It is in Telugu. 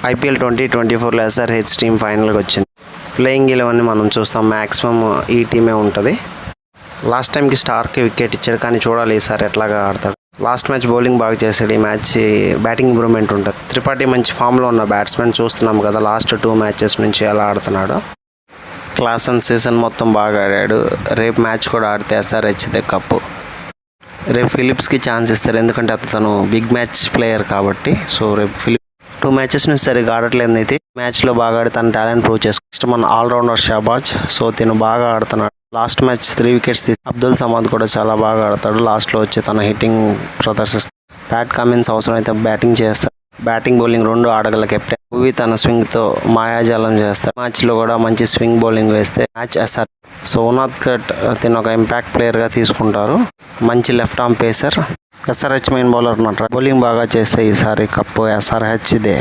ఐపీఎల్ 2024లో ఎస్ఆర్హెచ్ టీమ్ ఫైనల్కి వచ్చింది. ప్లేయింగ్ 11 మనం చూస్తాం, మ్యాక్సిమం ఈ టీమే ఉంటుంది. లాస్ట్ టైంకి స్టార్కి వికెట్ ఇచ్చాడు, కానీ చూడాలి ఈసారి ఎట్లాగా ఆడతాడు. లాస్ట్ మ్యాచ్ బౌలింగ్ బాగా చేశాడు, ఈ మ్యాచ్ బ్యాటింగ్ ఇంప్రూవ్మెంట్ ఉంటుంది. త్రిపాఠి మంచి ఫామ్లో ఉన్న బ్యాట్స్మెన్ చూస్తున్నాం కదా, లాస్ట్ 2 మ్యాచెస్ నుంచి ఎలా ఆడుతున్నాడు. క్లాసన్ సీజన్ మొత్తం బాగా ఆడాడు. రేపు మ్యాచ్ కూడా ఆడితే ఎస్ఆర్హెచ్దే కప్పు. రేపు ఫిలిప్స్కి ఛాన్స్ ఇస్తారు, ఎందుకంటే అతను బిగ్ మ్యాచ్ ప్లేయర్ కాబట్టి. సో రేపు ఫిలిప్స్ 2 మ్యాచెస్ నుంచి సరిగ్గా ఆడట్లేదు, అయితే మ్యాచ్లో బాగా ఆడి తన టాలెంట్ ప్రూవ్ చేసుకో. నెక్స్ట్ మన ఆల్రౌండర్ షాబాజ్, సో తిను బాగా ఆడుతున్నాడు. లాస్ట్ మ్యాచ్ 3 వికెట్స్ తీసి. అబ్దుల్ సమాద్ కూడా చాలా బాగా ఆడతాడు, లాస్ట్లో వచ్చి తన హిట్టింగ్ ప్రదర్శిస్తాడు. ప్యాట్ కమిన్స్ అవసరం అయితే బ్యాటింగ్ చేస్తాడు. బ్యాటింగ్ బౌలింగ్ 2 ఆడగల కెప్టెన్. భువి తన స్వింగ్తో మాయాజాలం చేస్తాడు. మ్యాచ్లో కూడా మంచి స్వింగ్ బౌలింగ్ వేస్తే మ్యాచ్ ఎస్ఆర్. సో ఉనాద్కట్ తిను ఒక ఇంపాక్ట్ ప్లేయర్గా తీసుకుంటారు. మంచి left arm pacer. SRH main bowler అన్నమాట. బౌలింగ్ బాగా చేస్తే ఈసారి కప్పు ఎస్ఆర్హెచ్దే.